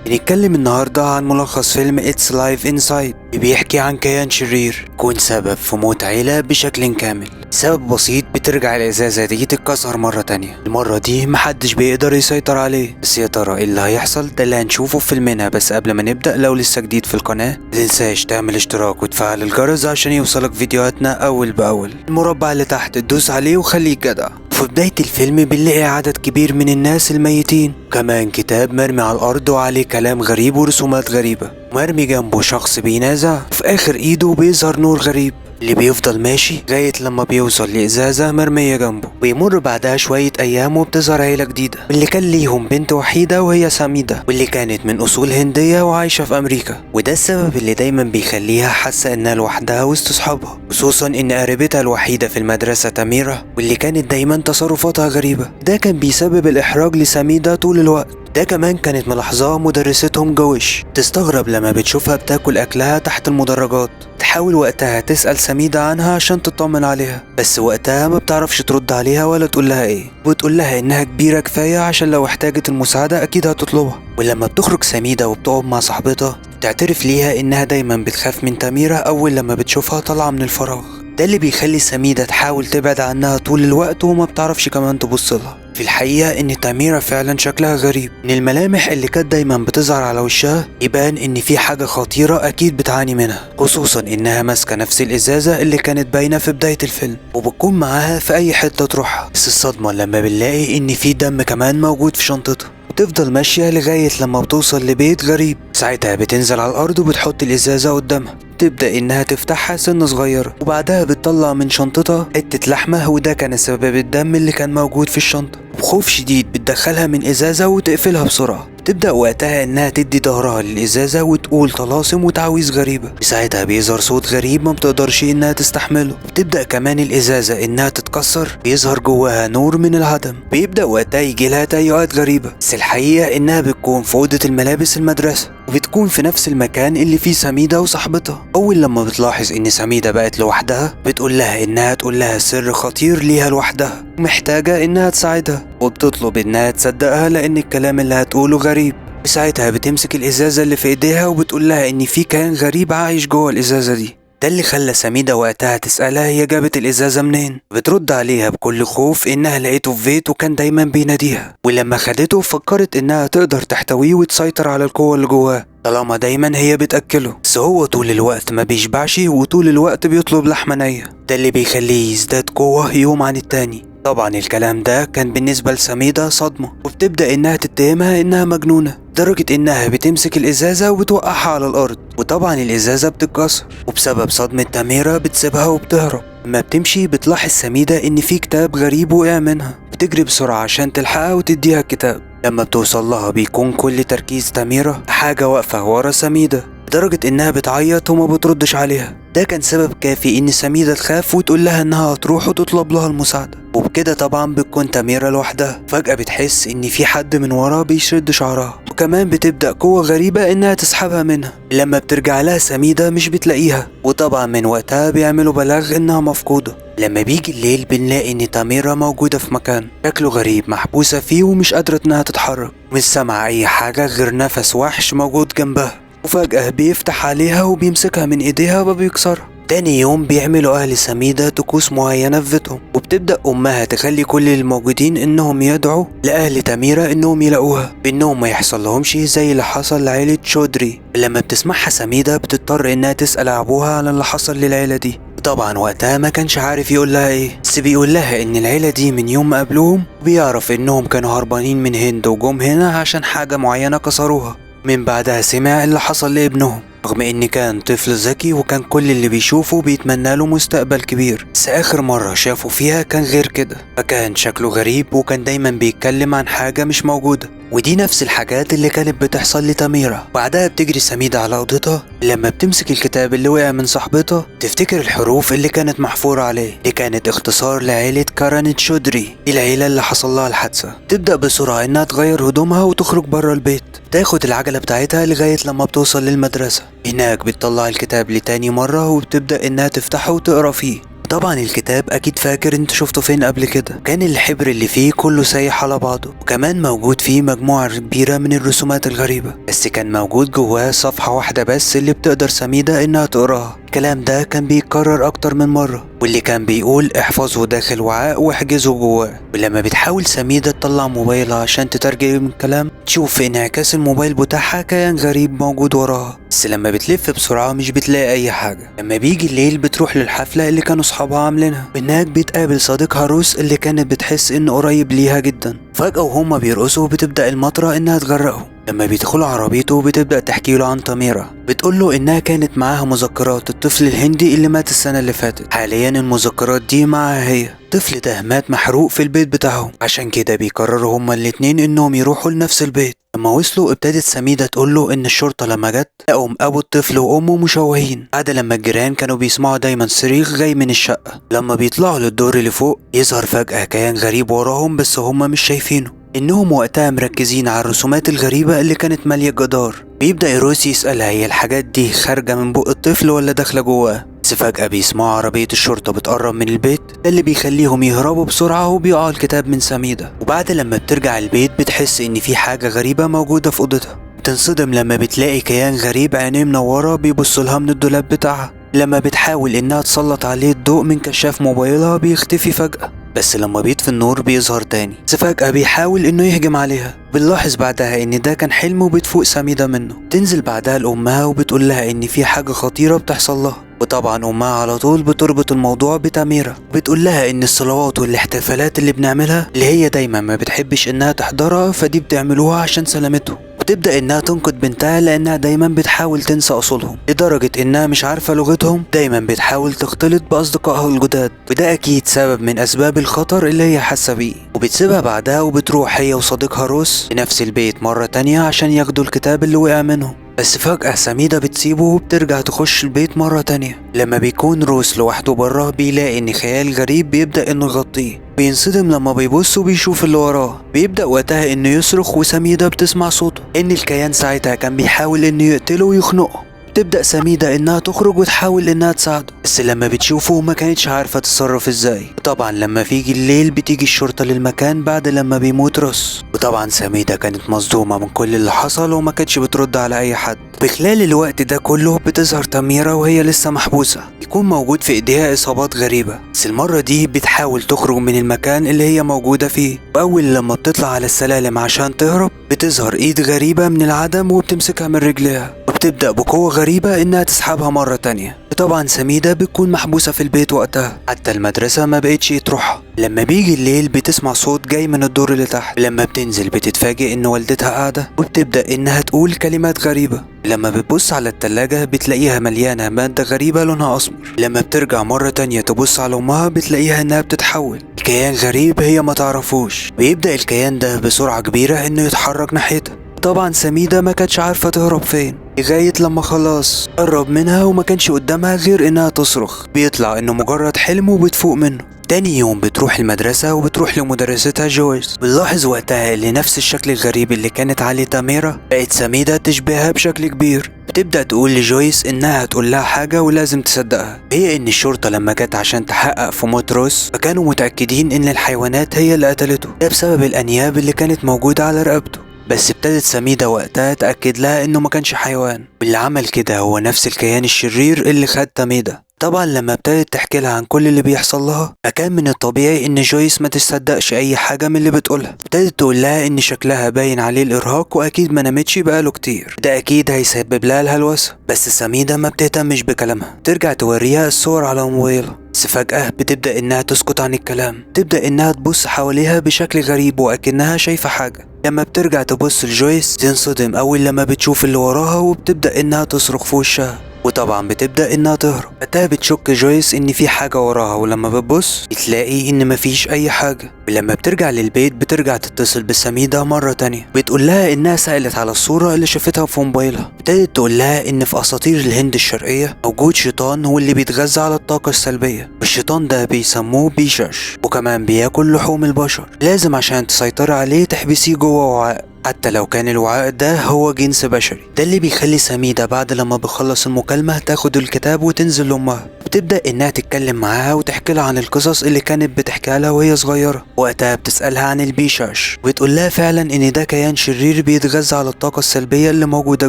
بنتكلم النهاردة عن ملخص فيلم It's Life Inside، بيحكي عن كيان شرير يكون سبب في موت عيلة بشكل كامل. سبب بسيط بترجع الإزازة دي تتكسر مرة تانية، المرة دي محدش بيقدر يسيطر عليه. بس يا ترى ايه اللي هيحصل؟ ده اللي هنشوفه في فيلمنا. بس قبل ما نبدأ، لو لسه جديد في القناة متنساش تعمل اشتراك وتفعل الجرس عشان يوصلك فيديوهاتنا أول بأول. المربع اللي تحت تدوس عليه وخليك جدع. في بداية الفيلم بنلاقي عدد كبير من الناس الميتين، كمان كتاب مرمي على الأرض وعليه كلام غريب ورسومات غريبة، مرمي جنبه شخص بينازع، في آخر إيده بيظهر نور غريب اللي بيفضل ماشي لغاية لما بيوصل لإزازة مرمية جنبه. بيمر بعدها شوية أيام وبتظهر عيلة جديدة، واللي كان ليهم بنت وحيدة وهي سميدة، واللي كانت من أصول هندية وعايشة في أمريكا. وده السبب اللي دايما بيخليها حاسة إنها لوحدها وسط صحابها، خصوصا إن قريبتها الوحيدة في المدرسة تميرة، واللي كانت دايما تصرفاتها غريبة. ده كان بيسبب الإحراج لسميدة طول الوقت. ده كمان كانت ملاحظاه مدرستهم جوش، تستغرب لما بتشوفها بتاكل أكلها تحت المدرجات. تحاول وقتها تسأل سميدة عنها عشان تطمن عليها، بس وقتها ما بتعرفش ترد عليها ولا تقول لها ايه، وتقول لها انها كبيرة كفاية عشان لو احتاجت المساعدة اكيد هتطلبها. ولما بتخرج سميدة وبتقعد مع صاحبتها، تعترف ليها انها دايما بتخاف من تميرة اول لما بتشوفها طالعة من الفراغ. ده اللي بيخلي سميدة تحاول تبعد عنها طول الوقت وما بتعرفش كمان تبصلها. في الحقيقة ان تميرة فعلا شكلها غريب، من الملامح اللي كانت دايما بتظهر على وشها يبان ان في حاجة خطيرة اكيد بتعاني منها، خصوصا انها ماسكة نفس الازازة اللي كانت باينة في بداية الفيلم وبتكون معاها في اي حتة تروحها. بس الصدمة لما بنلاقي ان في دم كمان موجود في شنطتها. بتفضل ماشية لغاية لما بتوصل لبيت غريب، ساعتها بتنزل على الأرض وبتحط الإزازة قدامها، تبدأ إنها تفتحها سنة صغيرة، وبعدها بتطلع من شنطتها حتة لحمة، وده كان سبب الدم اللي كان موجود في الشنطة. بخوف شديد بتدخلها من إزازة وتقفلها بسرعة. تبدأ وقتها إنها تدي ظهرها للإزازة وتقول طلاسم وتعويذ غريبة. ساعتها بيظهر صوت غريب ما بتقدرش إنها تستحمله. بتبدأ كمان الإزازة إنها تتكسر، بيظهر جواها نور من العدم. بيبدأ وقتها يجيلها تهيؤات غريبة، بس الحقيقة إنها بتكون في أوضة الملابس المدرسة، وبتكون في نفس المكان اللي فيه سميدة وصاحبتها. أول لما بتلاحظ إن سميدة بقت لوحدها، بتقول لها إنها تقول لها سر خطير ليها لوحدها ومحتاجة إنها تساعدها، وبتطلب إنها تصدقها لأن الكلام اللي هتقوله غريب. ساعتها بتمسك الإزازة اللي في إيديها وبتقول لها إن في كائن غريب عايش جوه الإزازة دي. ده اللي خلى سميدة وقتها تسألها هي جابت الإزازة منين. بترد عليها بكل خوف إنها لقيته في بيت وكان دايما بيناديها، ولما خدته فكرت إنها تقدر تحتويه وتسيطر على القوة اللي جواه طالما دايما هي بتأكله. بس هو طول الوقت ما بيشبعش وطول الوقت بيطلب لحمة نية، ده اللي بيخليه يزداد قوة يوم عن التاني. طبعا الكلام ده كان بالنسبة لسميدة صدمة، وبتبدأ إنها تتهمها إنها مجنونة، لدرجة إنها بتمسك الإزازة وبتوقعها على الأرض، وطبعا الإزازة بتتكسر، وبسبب صدمة تميرة بتسيبها وبتهرب. لما بتمشي بتلاحظ سميدة إن في كتاب غريب وقع منها، بتجري بسرعة عشان تلحقها وتديها الكتاب. لما بتوصل لها بيكون كل تركيز تميرة حاجة واقفة ورا سميدة، لدرجة إنها بتعيط وما بتردش عليها. ده كان سبب كافي إن سميدة تخاف وتقول لها إنها هتروح وتطلب لها المساعدة. وبكده طبعا بتكون تميرة لوحدها. فجأة بتحس إن في حد من ورا بيشد شعرها، وكمان بتبدأ قوة غريبة إنها تسحبها منها. لما بترجع لها سميدة مش بتلاقيها، وطبعا من وقتها بيعملوا بلاغ إنها مفقودة. لما بيجي الليل بنلاقي إن تميرة موجودة في مكان شكله غريب، محبوسة فيه ومش قادرة إنها تتحرك، مش سامعة أي حاجة غير نفس وحش موجود جنبها. وفجأة بيفتح عليها وبيمسكها من إيديها وبيكسرها. تاني يوم بيعملوا أهل سميدة طقوس معينة في بيتهم، وبتبدأ أمها تخلي كل الموجودين إنهم يدعوا لأهل تميرة إنهم يلاقوها، بإنهم ما يحصل لهمش زي اللي حصل لعيلة شودري. لما بتسمعها سميدة بتضطر إنها تسأل أبوها عن اللي حصل للعيلة دي. طبعا وقتها ما كانش عارف يقول لها ايه، بس بيقول لها ان العيلة دي من يوم ما قابلوهم بيعرف انهم كانوا هربانين من هند وجم هنا عشان حاجة معينة كسروها. من بعدها سمع اللي حصل لابنهم، رغم ان كان طفل ذكي وكان كل اللي بيشوفه بيتمنى له مستقبل كبير، بس اخر مرة شافه فيها كان غير كده، فكان شكله غريب وكان دايما بيتكلم عن حاجة مش موجودة. ودي نفس الحاجات اللي كانت بتحصل لتميرة. بعدها بتجري سميدة على اوضتها، لما بتمسك الكتاب اللي وقع من صاحبتها تفتكر الحروف اللي كانت محفورة عليه، اللي كانت اختصار لعيلة كارانت شودري، العيلة اللي حصل لها الحادثة. تبدأ بسرعة انها تغير هدومها وتخرج بره البيت، تاخد العجلة بتاعتها لغاية لما بتوصل للمدرسة. هناك بتطلع الكتاب لتاني مرة وبتبدأ انها تفتحه وتقرا فيه. طبعا الكتاب اكيد فاكر انت شفته فين قبل كده، كان الحبر اللي فيه كله سايح على بعضه، وكمان موجود فيه مجموعة كبيرة من الرسومات الغريبة، بس كان موجود جواه صفحة واحدة بس اللي بتقدر سميدة انها تقراها. الكلام ده كان بيتكرر اكتر من مرة، واللي كان بيقول احفظه داخل وعاء واحجزه جواه. ولما بتحاول سميدة تطلع موبايلها عشان تترجم الكلام، تشوف في انعكاس الموبايل بتاعها كيان غريب موجود وراها، بس لما بتلف بسرعة مش بتلاقي اي حاجة. لما بيجي الليل بتروح للحفلة اللي كانوا صحابها عاملينها، هناك بتقابل صديقها روس اللي كانت بتحس انه قريب ليها جدا. فجأة وهما بيرقصوا بتبدأ المطرة انها تغرقهم. لما بيدخلوا عربيته بتبدأ تحكي له عن تميرة، بتقول له انها كانت معاها مذكرات الطفل الهندي اللي مات السنة اللي فاتت. حاليا المذكرات دي معاها هي. الطفل ده مات محروق في البيت بتاعهم، عشان كده بيقرروا هما الاتنين انهم يروحوا لنفس البيت. لما وصلوا ابتدت سميدة تقول له ان الشرطة لما جت لقوا ابو الطفل وامه مشوهين، بعد لما الجيران كانوا بيسمعوا دايما صريخ جاي من الشقة. لما بيطلعوا للدور اللي فوق يظهر فجأة كيان غريب وراهم، بس هما مش شايفينه. انهم وقتها مركزين على الرسومات الغريبة اللي كانت مالية الجدار. بيبدأ روسي يسألها هي الحاجات دي خارجة من بق الطفل ولا داخلة جواه، بس فجأة بيسمعوا عربية الشرطة بتقرب من البيت، ده اللي بيخليهم يهربوا بسرعة وبيقعوا الكتاب من سميدة. وبعد لما بترجع البيت بتحس ان في حاجة غريبة موجودة في اوضتها. بتنصدم لما بتلاقي كيان غريب عينيه منورة بيبص لها من الدولاب بتاعها. لما بتحاول انها تسلط عليه الضوء من كشاف موبايلها بيختفي فجأة، بس لما بيطفي النور بيظهر تاني. بس فجأة بيحاول انه يهجم عليها. بنلاحظ بعدها ان ده كان حلم وبتفوق سميدة منه. تنزل بعدها لأمها وبتقول لها ان في حاجة خطيرة بتحصل لها، وطبعا امها على طول بتربط الموضوع بتميرة. بتقول لها ان الصلوات والاحتفالات اللي بنعملها اللي هي دايما ما بتحبش انها تحضرها، فدي بتعملوها عشان سلامتهم. وتبدأ انها تنقد بنتها لانها دايما بتحاول تنسى اصولهم، لدرجة انها مش عارفة لغتهم، دايما بتحاول تختلط باصدقائها الجداد، وده اكيد سبب من اسباب الخطر اللي هي حاسة بيه. وبتسيبها بعدها وبتروح هي وصديقها روس لنفس البيت مرة تانية عشان ياخدوا الكتاب اللي وقع منهم. بس فجأة سميدة بتسيبه وبترجع تخش البيت مرة تانية. لما بيكون روس لوحده بره بيلاقي ان خيال غريب بيبدأ انه يغطيه. بينصدم لما بيبص وبيشوف اللي وراه. بيبدأ وقتها انه يصرخ وسميدة بتسمع صوته، ان الكيان ساعتها كان بيحاول انه يقتله ويخنقه. تبدأ سميدة انها تخرج وتحاول انها تساعده، بس لما بتشوفه ما كانتش عارفة تتصرف ازاي. وطبعا لما بيجي الليل بتيجي الشرطة للمكان بعد لما بيموت روس. وطبعا سميدة كانت مصدومة من كل اللي حصل وما كانتش بترد على اي حد. بخلال الوقت ده كله بتظهر تميرة وهي لسه محبوسة، يكون موجود في ايديها اصابات غريبة، بس المرة دي بتحاول تخرج من المكان اللي هي موجودة فيه. واول لما بتطلع على السلالم عشان تهرب بتظهر ايد غريبة من العدم وبتمسكها من رجليها، وبتبدأ بقوة غريبة انها تسحبها مرة تانية. طبعا سميدة بتكون محبوسة في البيت وقتها، حتى المدرسة ما بقتش تروحها. لما بيجي الليل بتسمع صوت جاي من الدور اللي تحت. لما بتنزل بتتفاجئ ان والدتها قاعدة وبتبدأ انها تقول كلمات غريبة. لما بتبص على التلاجة بتلاقيها مليانة مادة غريبة لونها اسمر. لما بترجع مرة تانية تبص على امها بتلاقيها انها بتتحول كيان غريب هي ما تعرفوش. بيبدأ الكيان ده بسرعة كبيرة انه يتحرك ناحيتها. طبعا سميدة ما كانتش عارفة تهرب فين، لغاية لما خلاص قرب منها وما كانش قدامها غير انها تصرخ. بيطلع انه مجرد حلم وبتفوق منه. تاني يوم بتروح المدرسة وبتروح لمدرستها جويس. بنلاحظ وقتها اللي نفس الشكل الغريب اللي كانت عليه تاميرا بقت سميدة تشبهها بشكل كبير. بتبدأ تقول لجويس انها هتقول لها حاجة ولازم تصدقها، هي ان الشرطة لما جت عشان تحقق في موت روس فكانوا متأكدين ان الحيوانات هي اللي قتلته، ده بسبب الانياب اللي كانت موجودة على رقبته. بس ابتدت سميدة وقتها تأكد لها انه ما كانش حيوان، واللي عمل كده هو نفس الكيان الشرير اللي خد تميدة. طبعا لما ابتدت تحكي لها عن كل اللي بيحصل لها فكان من الطبيعي ان جويس ما تصدقش اي حاجة من اللي بتقولها. ابتدت تقول لها ان شكلها باين عليه الارهاق واكيد ما نامتش بقاله كتير، ده اكيد هيسبب لها الهلوسة. بس سميدة ما بتهتمش بكلامها، ترجع توريها الصور على موبايلها. بس فجأة بتبدأ انها تسكت عن الكلام، تبدأ انها تبص حواليها بشكل غريب وأكنها شايفة حاجة. لما بترجع تبص لجويس تنصدم اول لما بتشوف اللي وراها وبتبدأ انها تصرخ في وشها، وطبعا بتبدأ انها تهرب. وقتها بتشك جويس ان في حاجة وراها، ولما بتبص بتلاقي ان مفيش اي حاجة. ولما بترجع للبيت بترجع تتصل بسميدة مرة تانية، بتقول لها انها سألت على الصورة اللي شافتها في موبايلها. ابتدت تقول لها ان في اساطير الهند الشرقية موجود شيطان هو اللي بيتغذى على الطاقة السلبية، والشيطان ده بيسموه بيشاش، وكمان بياكل لحوم البشر. لازم عشان تسيطر عليه تحبسيه جوه وعاء، حتى لو كان الوعاء ده هو جنس بشري. ده اللي بيخلي سميدة بعد لما بخلص المكالمة تاخد الكتاب وتنزل لأمها. بتبدأ انها تتكلم معاها وتحكي لها عن القصص اللي كانت بتحكيها لها وهي صغيرة. وقتها بتسألها عن البيشاش وبتقول لها فعلا ان ده كيان شرير بيتغذى على الطاقة السلبية اللي موجودة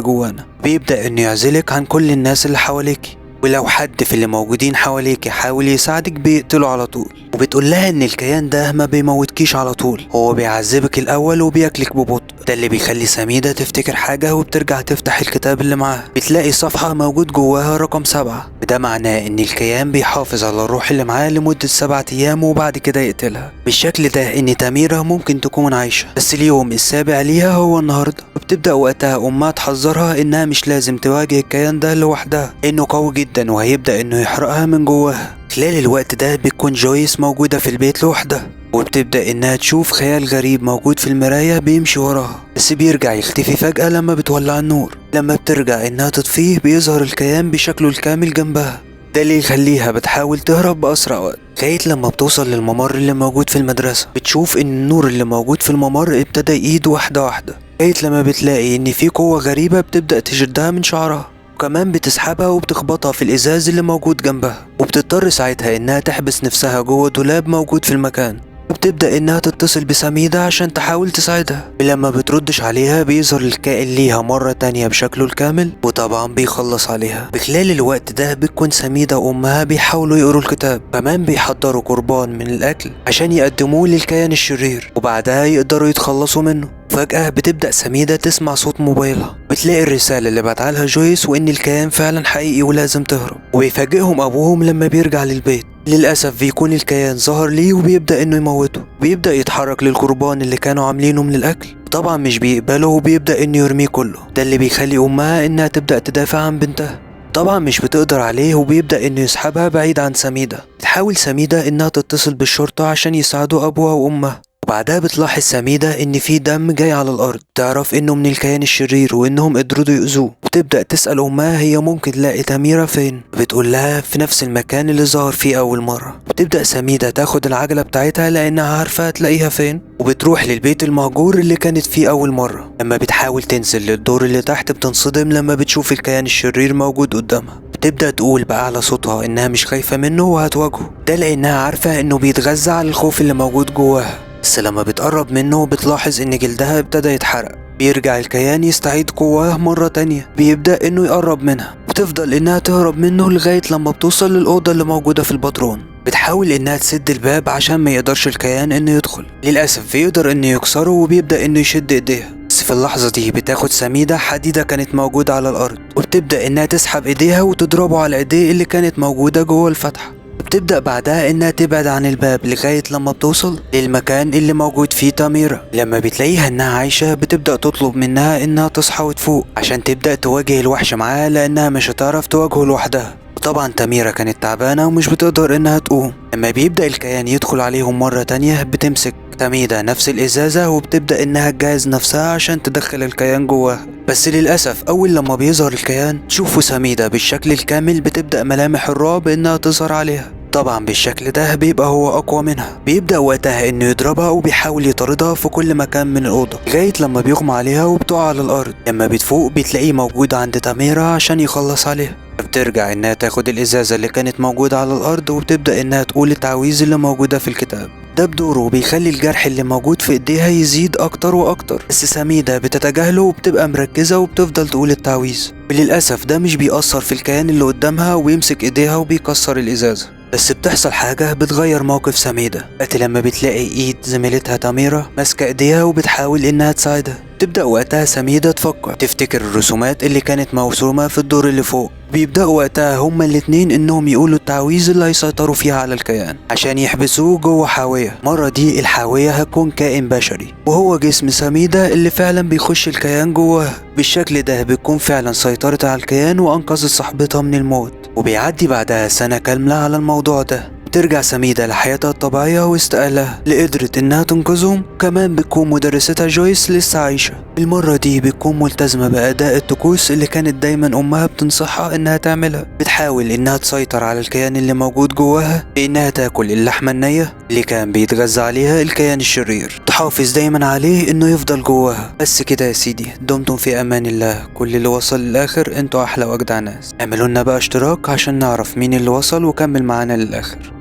جوانا، بيبدأ انه يعزلك عن كل الناس اللي حواليكي، ولو حد في اللي موجودين حواليك يحاول يساعدك بيقتله على طول. وبتقول لها ان الكيان ده ما بيموتكيش على طول، هو بيعذبك الاول وبياكلك ببطء. ده اللي بيخلي سميدة تفتكر حاجة وبترجع تفتح الكتاب اللي معاها، بتلاقي صفحة موجود جواها رقم 7. وده معناه ان الكيان بيحافظ على الروح اللي معاه لمدة 7 ايام وبعد كده يقتلها. بالشكل ده ان تاميرا ممكن تكون عايشة، بس اليوم السابع ليها هو النهاردة. وبتبدأ وقتها امها تحذرها انها مش لازم تواجه الكيان ده لوحدها، انه قوي جدا وهيبدأ انه يحرقها من جواها. خلال الوقت ده بتكون جويس موجودة في البيت لوحدها، وبتبدأ انها تشوف خيال غريب موجود في المراية بيمشي وراها، بس بيرجع يختفي فجأة لما بتولع النور. لما بترجع انها تطفيه بيظهر الكيان بشكله الكامل جنبها. ده اللي يخليها بتحاول تهرب بأسرع وقت، لغاية لما بتوصل للممر اللي موجود في المدرسة. بتشوف ان النور اللي موجود في الممر ابتدى يقيد واحدة واحدة، لغاية لما بتلاقي ان في قوة غريبة بتبدأ تشدها من شعرها، وكمان بتسحبها وبتخبطها في الإزاز اللي موجود جنبها. وبتضطر ساعتها إنها تحبس نفسها جوه دولاب موجود في المكان. وبتبدأ إنها تتصل بسميدة عشان تحاول تساعدها، ولما بتردش عليها بيظهر الكائن ليها مرة تانية بشكله الكامل، وطبعا بيخلص عليها. بخلال الوقت ده بتكون سميدة وأمها بيحاولوا يقروا الكتاب، كمان بيحضروا قربان من الأكل عشان يقدموه للكيان الشرير، وبعدها يقدروا يتخلصوا منه. فجأة بتبدأ سميدة تسمع صوت موبايلها، بتلاقي الرسالة اللي بعتها جويس وإن الكيان فعلا حقيقي ولازم تهرب. وبيفاجئهم أبوهم لما بيرجع للبيت. للأسف بيكون الكيان ظهر ليه وبيبدأ إنه يموته، بيبدأ يتحرك للقربان اللي كانوا عاملينه من الأكل. طبعا مش بيقبله وبيبدأ إنه يرميه كله. ده اللي بيخلي أمها إنها تبدأ تدافع عن بنتها. طبعا مش بتقدر عليه وبيبدأ إنه يسحبها بعيد عن سميدة. تحاول سميدة إنها تتصل بالشرطة عشان يساعدوا أبوها وأمها. وبعدها بتلاحظ سميدة ان في دم جاي على الارض، تعرف انه من الكيان الشرير وانهم قدروا يؤذوه. وتبدأ تسأل امها هي ممكن تلاقي تاميرا فين، بتقول لها في نفس المكان اللي ظهر فيه اول مرة. بتبدأ سميدة تاخد العجلة بتاعتها لانها عارفة تلاقيها فين، وبتروح للبيت المهجور اللي كانت فيه اول مرة. لما بتحاول تنزل للدور اللي تحت بتنصدم لما بتشوف الكيان الشرير موجود قدامها. بتبدأ تقول بأعلى صوتها انها مش خايفة منه وهتواجهه، ده لانها عارفة انه بيتغذى على الخوف اللي موجود جواها. بس لما بتقرب منه بتلاحظ ان جلدها ابتدى يتحرق. بيرجع الكيان يستعيد قواه مرة تانية، بيبدأ انه يقرب منها. بتفضل انها تهرب منه لغاية لما بتوصل للأوضة اللي موجودة في الباترون. بتحاول انها تسد الباب عشان ما يقدرش الكيان انه يدخل. للأسف بيقدر انه يكسره وبيبدأ انه يشد ايديها. بس في اللحظة دي بتاخد سميدة حديدة كانت موجودة على الأرض، وبتبدأ انها تسحب ايديها وتضربه على ايديه اللي كانت موجودة جوه الفتحة. بتبدأ بعدها انها تبعد عن الباب لغاية لما بتوصل للمكان اللي موجود فيه تاميرا. لما بتلاقيها انها عايشة بتبدأ تطلب منها انها تصحى وتفوق عشان تبدأ تواجه الوحش معاها، لانها مش هتعرف تواجهه لوحدها. وطبعا تاميرا كانت تعبانة ومش بتقدر انها تقوم. لما بيبدأ الكيان يدخل عليهم مرة تانية بتمسك سميدة نفس الازازة وبتبدأ انها تجهز نفسها عشان تدخل الكيان جواها. بس للأسف أول لما بيظهر الكيان تشوفه سميدة بالشكل الكامل بتبدأ ملامح الرعب انها تظهر عليها. طبعا بالشكل ده بيبقى هو أقوى منها. بيبدأ وقتها انه يضربها وبيحاول يطاردها في كل مكان من الأوضة لغاية لما بيغمى عليها وبتقع على الأرض. لما بتفوق بتلاقيه موجود عند تاميرا عشان يخلص عليها. بترجع انها تاخد الازازة اللي كانت موجودة على الارض وبتبدأ انها تقول التعويذ اللي موجودة في الكتاب. ده بدوره بيخلي الجرح اللي موجود في ايديها يزيد اكتر واكتر، بس سميدة بتتجاهله وبتبقى مركزة وبتفضل تقول التعويذ. وللأسف ده مش بيأثر في الكيان اللي قدامها ويمسك ايديها وبيكسر الازازة. بس بتحصل حاجة بتغير موقف سميدة وقت لما بتلاقي ايد زميلتها تاميرا ماسكة ايديها وبتحاول انها تساعدها. تبدأ وقتها سميدة تفتكر الرسومات اللي كانت مرسومة في الدور اللي فوق. بيبدأوا وقتها هما الاتنين انهم يقولوا التعويذ اللي هيسيطروا فيها على الكيان عشان يحبسوه جوه حاوية. مرة دي الحاوية هتكون كائن بشري وهو جسم سميدة اللي فعلا بيخش الكيان جواها. بالشكل ده بتكون فعلا سيطرت على الكيان وانقذت صاحبتها من الموت. وبيعدي بعدها سنة كاملة على الموضوع ده. بترجع سميدة لحياتها الطبيعية وسط أهلها اللي قدرت إنها تنقذهم. كمان بتكون مدرستها جويس لسه عايشة. المرة دي بتكون ملتزمة بأداء الطقوس اللي كانت دايما أمها بتنصحها إنها تعملها. بتحاول إنها تسيطر على الكيان اللي موجود جواها بإنها تاكل اللحمة النية اللي كان بيتغذى عليها الكيان الشرير، تحافظ دايما عليه إنه يفضل جواها. بس كده يا سيدي، دمتم في أمان الله. كل اللي وصل للآخر انتوا أحلى وأجدع ناس. اعملوا لنا بقى اشتراك عشان نعرف مين اللي وصل وكمل معانا للآخر.